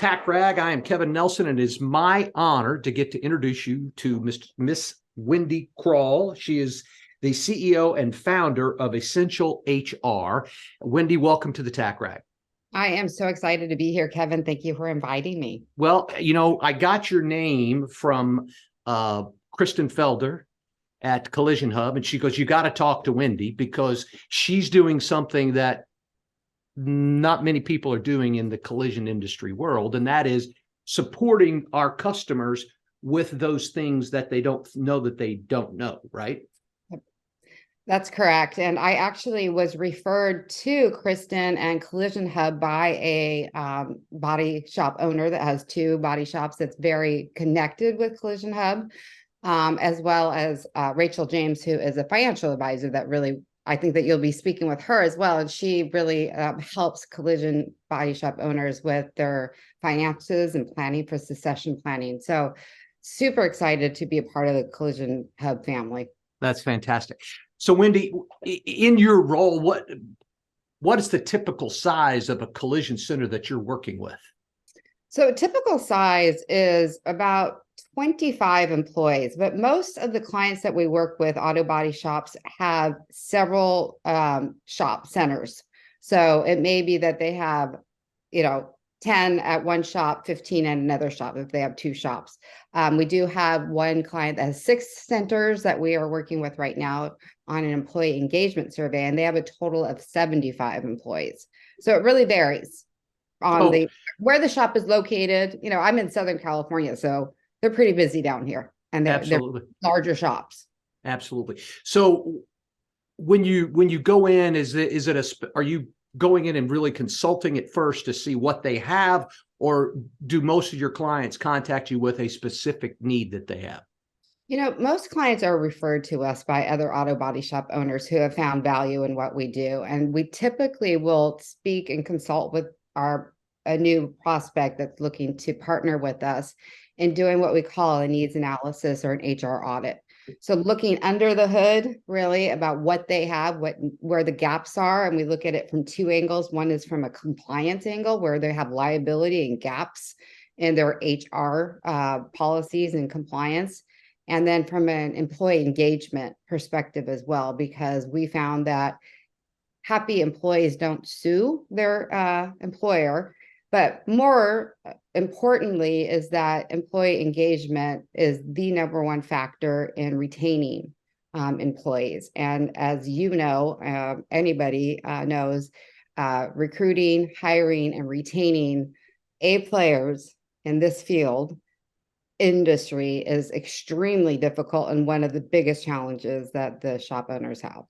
Tack Rag. I am Kevin Nelson, and it is my honor to get to introduce you to Miss Wendi Kroll. She is the CEO and founder of Essential HR. Wendy, welcome to the Tack Rag. I am so excited to be here, Kevin. Thank you for inviting me. Well, I got your name from Kristen Felder at Collision Hub, and she goes, "You got to talk to Wendy because she's doing something that not many people are doing in the collision industry world, and that is supporting our customers with those things that they don't know that they don't know," right? That's correct. And I actually was referred to Kristen and Collision Hub by a body shop owner that has two body shops that's very connected with Collision Hub, as well as Rachel James, who is a financial advisor that really, I think that you'll be speaking with her as well. And she really helps collision body shop owners with their finances and planning for succession planning. So super excited to be a part of the Collision Hub family. That's fantastic. So Wendy, in your role, what is the typical size of a collision center that you're working with? So typical size is about 25 employees, but most of the clients that we work with, auto body shops, have several shop centers. So it may be that they have, 10 at one shop, 15 at another shop if they have two shops. We do have one client that has 6 centers that we are working with right now on an employee engagement survey, and they have a total of 75 employees. So it really varies on where the shop is located. I'm in Southern California, so they're pretty busy down here, and they're larger shops. Absolutely. So when you go in, are you going in and really consulting at first to see what they have, or do most of your clients contact you with a specific need that they have? Most clients are referred to us by other auto body shop owners who have found value in what we do. And we typically will speak and consult with a new prospect that's looking to partner with us in doing what we call a needs analysis or an HR audit. So looking under the hood, really, about what they have, where the gaps are. And we look at it from 2 angles. One is from a compliance angle, where they have liability and gaps in their HR policies and compliance. And then from an employee engagement perspective as well, because we found that happy employees don't sue their employer. But more importantly is that employee engagement is the #1 factor in retaining employees. And as you know, anybody knows, recruiting, hiring, and retaining A players in this field industry is extremely difficult and one of the biggest challenges that the shop owners have.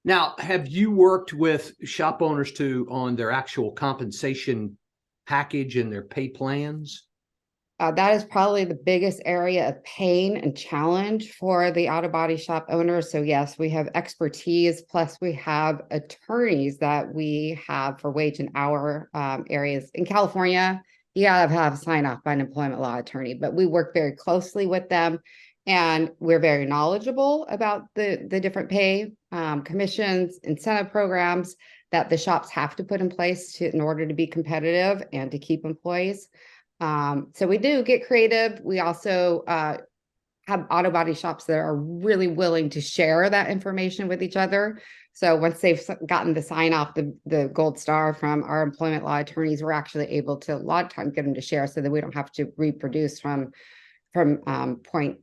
Now, have you worked with shop owners on their actual compensation package and their pay plans? That is probably the biggest area of pain and challenge for the auto body shop owners. So yes, we have expertise, plus we have attorneys that we have for wage and hour areas. In California, you gotta have sign off by an employment law attorney, but we work very closely with them, and we're very knowledgeable about the different pay, commissions, incentive programs that the shops have to put in place in order to be competitive and to keep employees. So we do get creative. We also have auto body shops that are really willing to share that information with each other. So once they've gotten the sign off, the gold star from our employment law attorneys, we're actually able to a lot of times get them to share so that we don't have to reproduce from point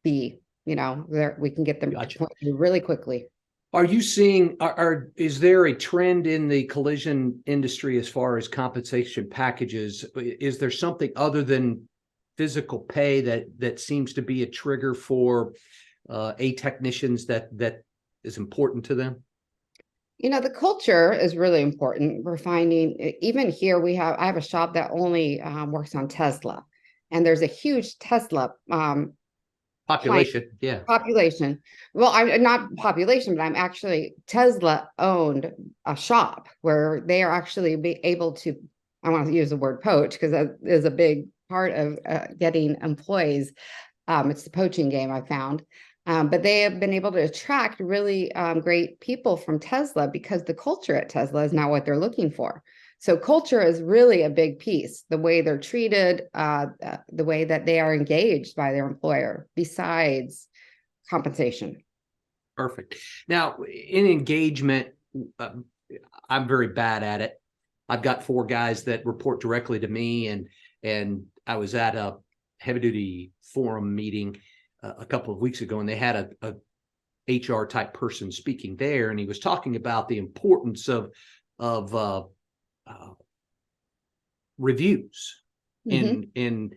B. We can get them to point B really quickly. Are you seeing, is there a trend in the collision industry as far as compensation packages? Is there something other than physical pay that seems to be a trigger for technicians that is important to them? The culture is really important. We're finding, even here, I have a shop that only works on Tesla, and there's a huge Tesla population. Yeah. Population. Well, I'm not population, but I'm actually Tesla owned a shop where they are actually able to, I want to use the word poach because that is a big part of getting employees. It's the poaching game, I found. But they have been able to attract really great people from Tesla because the culture at Tesla is not what they're looking for. So culture is really a big piece, the way they're treated, the way that they are engaged by their employer, besides compensation. Perfect. Now, in engagement, I'm very bad at it. I've got 4 guys that report directly to me, and I was at a heavy duty forum meeting a couple of weeks ago, and they had a HR type person speaking there, and he was talking about the importance of reviews in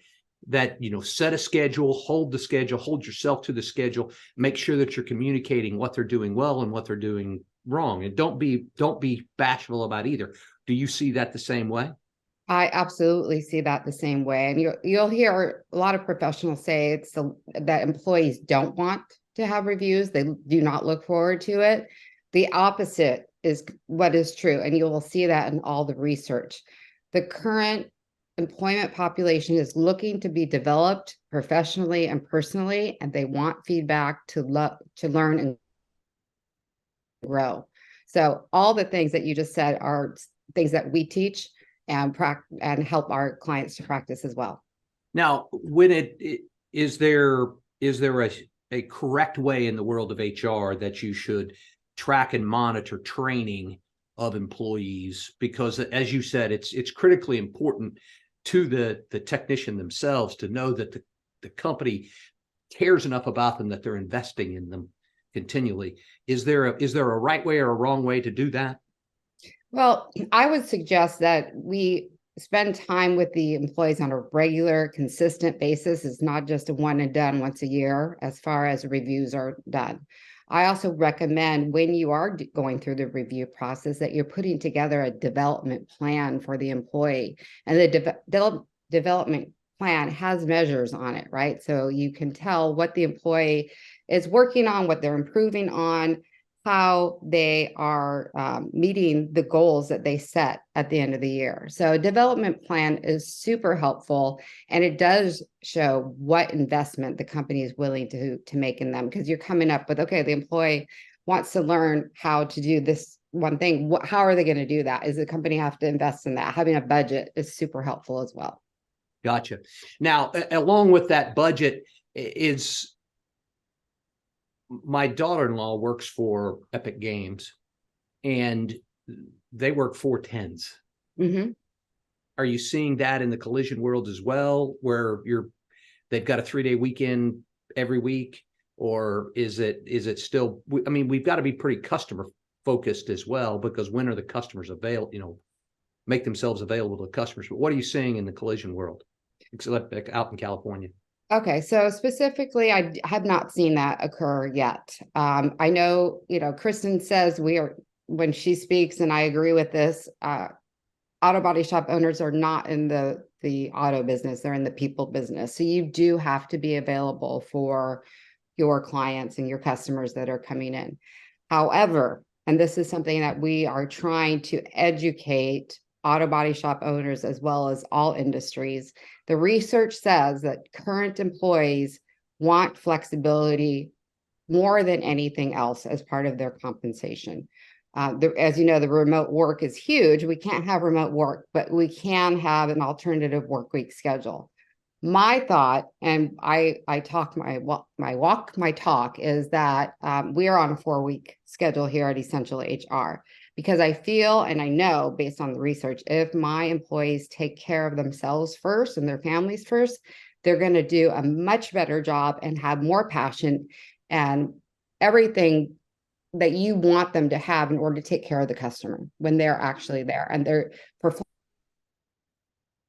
that, set a schedule, hold the schedule, hold yourself to the schedule, make sure that you're communicating what they're doing well and what they're doing wrong, and don't be bashful about either. Do you see that the same way? I absolutely see that the same way. And you'll hear a lot of professionals say that employees don't want to have reviews. They do not look forward to it. The opposite is what is true. And you will see that in all the research. The current employment population is looking to be developed professionally and personally, and they want feedback to learn and grow. So all the things that you just said are things that we teach and help our clients to practice as well. Now, when is there a correct way in the world of HR that you should track and monitor training of employees? Because as you said, it's critically important to the technician themselves to know that the company cares enough about them that they're investing in them continually. Is there a right way or a wrong way to do that? Well, I would suggest that we spend time with the employees on a regular, consistent basis. It's not just a one and done once a year as far as reviews are done. I also recommend when you are going through the review process that you're putting together a development plan for the employee. And the development plan has measures on it, right? So you can tell what the employee is working on, what they're improving on, how they are meeting the goals that they set at the end of the year. So a development plan is super helpful, and it does show what investment the company is willing to make in them, because you're coming up with, okay, the employee wants to learn how to do this one thing. How are they going to do that? Is the company have to invest in that? Having a budget is super helpful as well. Gotcha. Now, along with that budget is, my daughter-in-law works for Epic Games, and they work 4/10s. Mm-hmm. Are you seeing that in the collision world as well, where they've got a 3-day weekend every week, or is it still? I mean, we've got to be pretty customer focused as well, because when are the customers available? Make themselves available to customers. But what are you seeing in the collision world, except out in California? Okay, so specifically, I have not seen that occur yet. I know, Kristen says when she speaks, and I agree with this, auto body shop owners are not in the auto business, they're in the people business. So you do have to be available for your clients and your customers that are coming in. However, and this is something that we are trying to educate auto body shop owners as well as all industries. The research says that current employees want flexibility more than anything else as part of their compensation. As you know, the remote work is huge. We can't have remote work, but we can have an alternative work week schedule. My thought, and I talk my walk my talk, is that we are on a 4-week schedule here at Essential HR, because I feel and I know based on the research, if my employees take care of themselves first and their families first, they're going to do a much better job and have more passion and everything that you want them to have in order to take care of the customer when they're actually there, and their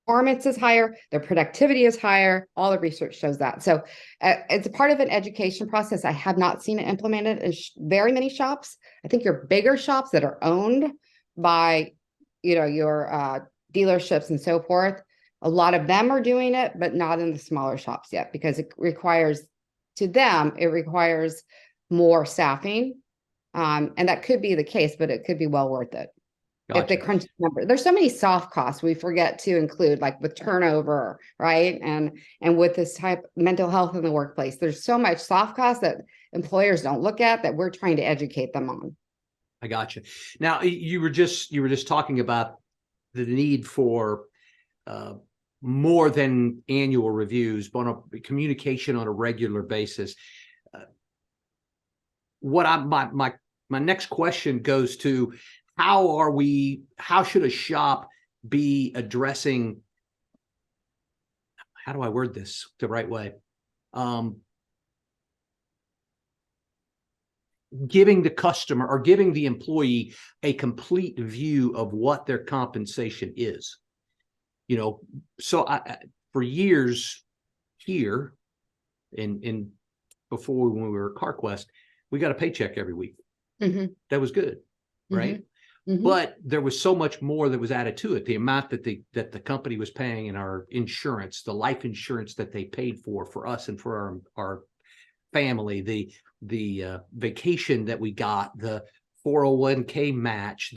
performance is higher, their productivity is higher. All the research shows that. So it's a part of an education process. I have not seen it implemented in very many shops. I think your bigger shops that are owned by, your dealerships and so forth, a lot of them are doing it, but not in the smaller shops yet, because it requires more staffing. And that could be the case, but it could be well worth it. Gotcha. If they crunch the number, there's so many soft costs we forget to include, like with turnover, right? And with this type of mental health in the workplace, there's so much soft costs that employers don't look at that we're trying to educate them on. I got you. Now, you were just talking about the need for more than annual reviews, but on a communication on a regular basis. My next question goes to how should a shop be addressing, how do I word this the right way? Giving the customer or giving the employee a complete view of what their compensation is. So for years here in before when we were at CarQuest, we got a paycheck every week. Mm-hmm. That was good, right? Mm-hmm. But there was so much more that was added to it. The amount that the company was paying in our insurance, the life insurance that they paid for us and for our family, the vacation that we got, the 401k match,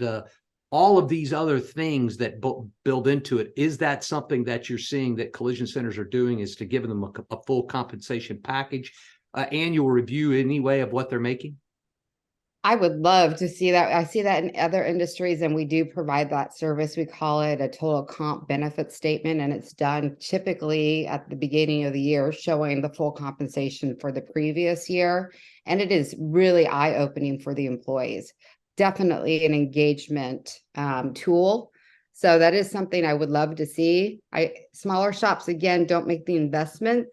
all of these other things that build into it. Is that something that you're seeing that collision centers are doing, is to give them a full compensation package, annual review anyway of what they're making? I would love to see that. I see that in other industries, and we do provide that service. We call it a total comp benefit statement, and it's done typically at the beginning of the year, showing the full compensation for the previous year. And it is really eye-opening for the employees. Definitely an engagement tool. So that is something I would love to see. Smaller shops, again, don't make the investment.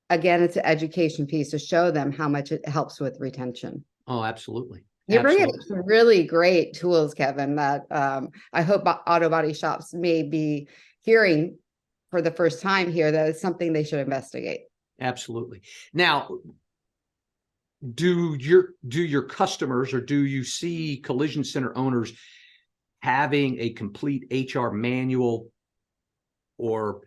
Again, it's an education piece to show them how much it helps with retention. Oh, absolutely. You're bringing up some really great tools, Kevin, that I hope auto body shops may be hearing for the first time here. That is something they should investigate. Absolutely. Now, do your customers, or do you see collision center owners having a complete HR manual or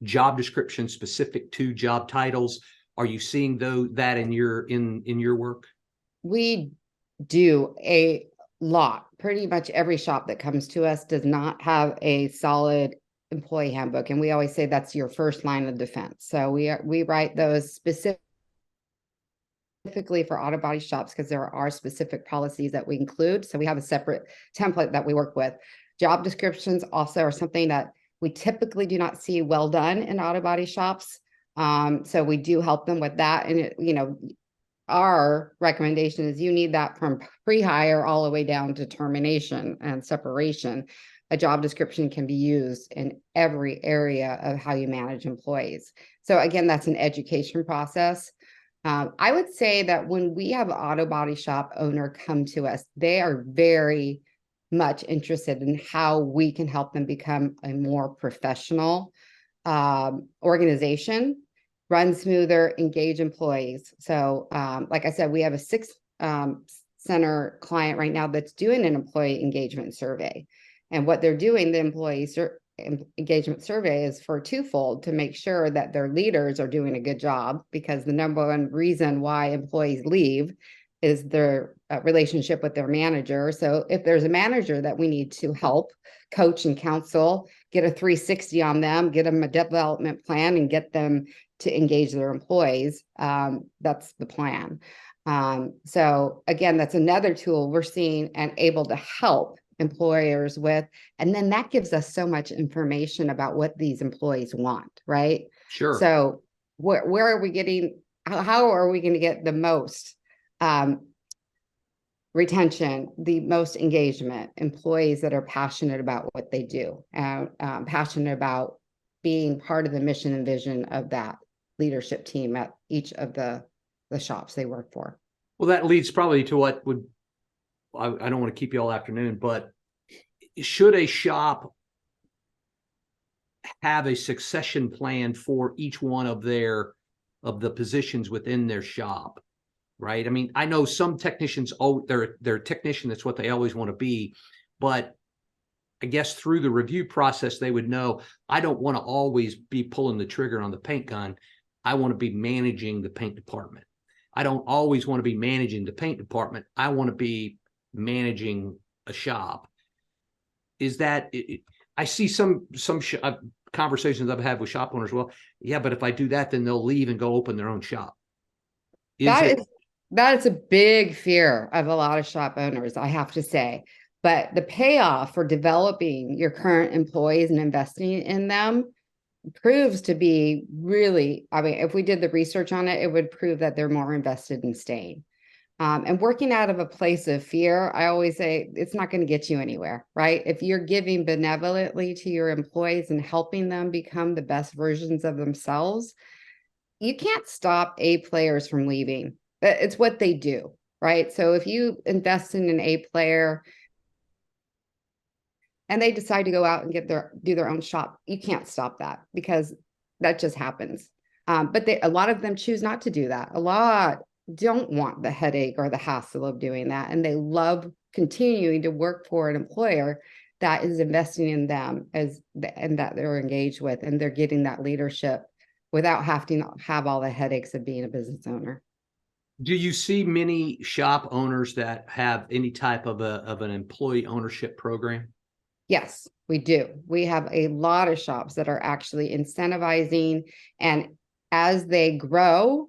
job description specific to job titles? Are you seeing that in your work? We do a lot. Pretty much every shop that comes to us does not have a solid employee handbook, and we always say that's your first line of defense. So we write those specifically for auto body shops because there are specific policies that we include. So we have a separate template that we work with. Job descriptions also are something that we typically do not see well done in auto body shops. So we do help them with that. And our recommendation is you need that from pre-hire all the way down to termination and separation. A job description can be used in every area of how you manage employees. So again, that's an education process. I would say that when we have an auto body shop owner come to us, they are very much interested in how we can help them become a more professional organization, run smoother, engage employees. So like I said, we have a 6 center client right now that's doing an employee engagement survey. And what they're doing, the employee engagement survey, is for twofold: to make sure that their leaders are doing a good job, because the number one reason why employees leave is their relationship with their manager. So if there's a manager that we need to help coach and counsel, get a 360 on them, get them a development plan, and get them to engage their employees, that's the plan. So again, that's another tool we're seeing and able to help employers with. And then that gives us so much information about what these employees want, right? Sure. So where are we getting, how are we going to get the most retention, the most engagement, employees that are passionate about what they do, and passionate about being part of the mission and vision of that leadership team at each of the shops they work for. Well, that leads probably to what would, I don't want to keep you all afternoon, but should a shop have a succession plan for each one of the positions within their shop? Right. I mean, I know some technicians, they're a technician, that's what they always want to be. But I guess through the review process, they would know, I don't want to always be pulling the trigger on the paint gun. I want to be managing the paint department. I don't always want to be managing the paint department. I want to be managing a shop. Is that, I see some conversations I've had with shop owners. Well, yeah, but if I do that, then they'll leave and go open their own shop. That is a big fear of a lot of shop owners, I have to say. But the payoff for developing your current employees and investing in them proves to be really, I mean, if we did the research on it, it would prove that they're more invested in staying. And working out of a place of fear, I always say it's not going to get you anywhere, right? If you're giving benevolently to your employees and helping them become the best versions of themselves, you can't stop A players from leaving. It's what they do, right? So if you invest in an A player and they decide to go out and do their own shop, you can't stop that because that just happens. But a lot of them choose not to do that. A lot don't want the headache or the hassle of doing that, and they love continuing to work for an employer that is investing in them and that they're engaged with, and they're getting that leadership without having to have all the headaches of being a business owner. Do you see many shop owners that have any type of an employee ownership program? Yes, we do. We have a lot of shops that are actually incentivizing, and as they grow,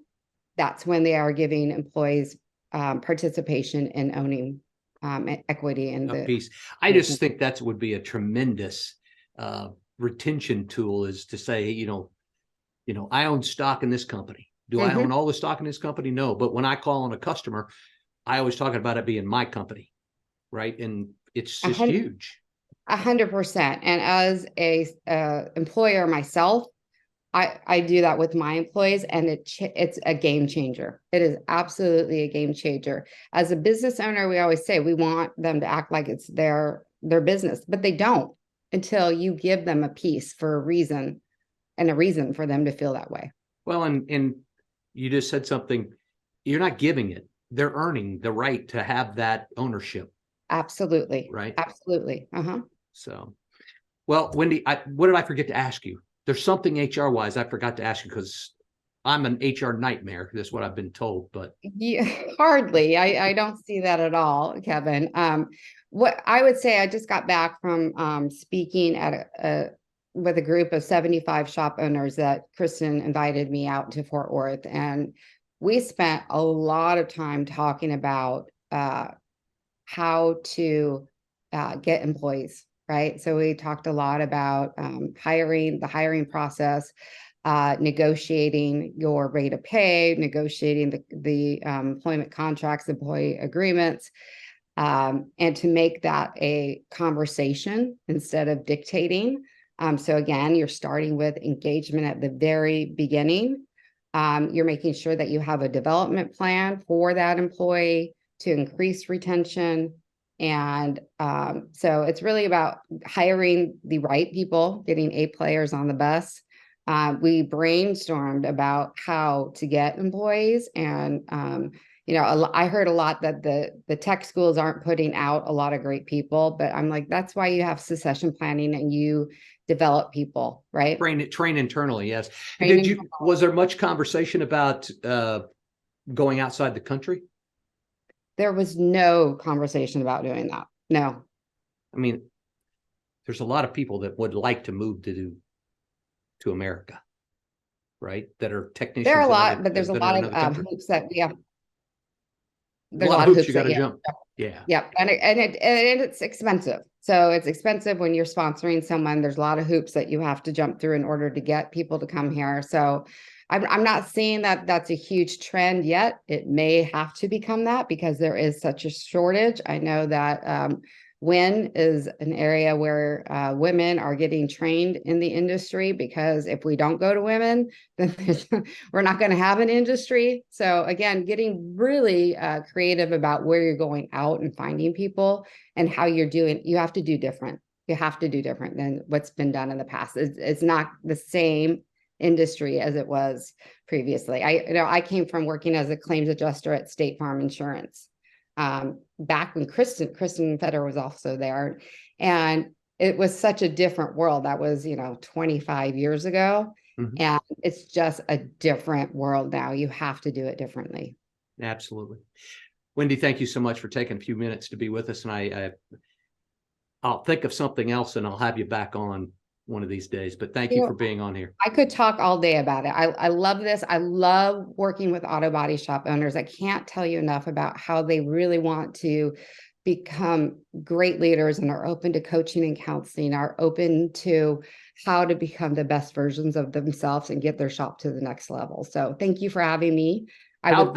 that's when they are giving employees participation in owning equity in the piece. I just think that would be a tremendous retention tool, is to say, I own stock in this company. Do I own all the stock in this company? No. But when I call on a customer, I always talk about it being my company, right? And it's just huge. 100%. And as a employer myself, I do that with my employees, and it's a game changer. It is absolutely a game changer. As a business owner, we always say we want them to act like it's their business, but they don't until you give them a piece for a reason, and a reason for them to feel that way. Well, and you just said something. You're not giving it. They're earning the right to have that ownership. Absolutely. Right. Absolutely. So, well, Wendy, what did I forget to ask you? There's something HR wise I forgot to ask you, because I'm an HR nightmare. That's what I've been told, but hardly. I don't see that at all, Kevin. What I would say, I just got back from speaking at with a group of 75 shop owners that Kristen invited me out to Fort Worth, and we spent a lot of time talking about how to get employees. Right. So we talked a lot about the hiring process, negotiating your rate of pay, negotiating the employment contracts, employee agreements, and to make that a conversation instead of dictating. So again, you're starting with engagement at the very beginning. You're making sure that you have a development plan for that employee to increase retention. And so it's really about hiring the right people, getting A players on the bus. We brainstormed about how to get employees, and I heard a lot that the tech schools aren't putting out a lot of great people, but I'm like, that's why you have succession planning and you develop people, right? Train internally, yes. Was there much conversation about going outside the country? There was no conversation about doing that. No. I mean, there's a lot of people that would like to move to America, right? That are technicians. There are a lot, but there's a lot of hoops that we have. There's a lot of hoops you got to jump. Yeah. Yeah. And it's expensive. So it's expensive when you're sponsoring someone. There's a lot of hoops that you have to jump through in order to get people to come here. So I'm not seeing that that's a huge trend yet. It may have to become that because there is such a shortage. I know that WIN is an area where women are getting trained in the industry, because if we don't go to women, then we're not going to have an industry. So again, getting really creative about where you're going out and finding people and how you're doing. You have to do different. You have to do different than what's been done in the past. It's not the same industry as it was previously. I came from working as a claims adjuster at State Farm Insurance back when Kristen Feder was also there, and it was such a different world. That was 25 years ago. And it's just a different world now. You have to do it differently. Absolutely. Wendy, thank you so much for taking a few minutes to be with us, and I'll think of something else and I'll have you back on one of these days, but thank you for being on here. I could talk all day about it. I love this. I love working with auto body shop owners. I can't tell you enough about how they really want to become great leaders and are open to coaching and counseling, are open to how to become the best versions of themselves and get their shop to the next level. So thank you for having me. How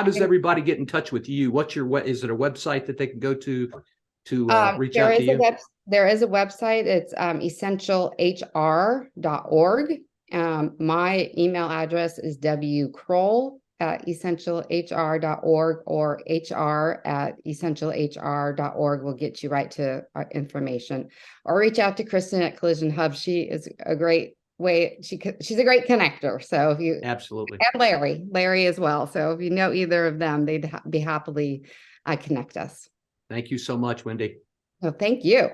does everybody get in touch with you? Is it a website that they can go to reach out to you? There is a website. It's essentialhr.org. My email address is wkroll@essentialhr.org, or hr@essentialhr.org will get you right to information. Or reach out to Kristen at Collision Hub. She is a great way. She's a great connector. So if you Absolutely. and Larry as well. So if you know either of them, they'd be happily connect us. Thank you so much, Wendy. Well, thank you.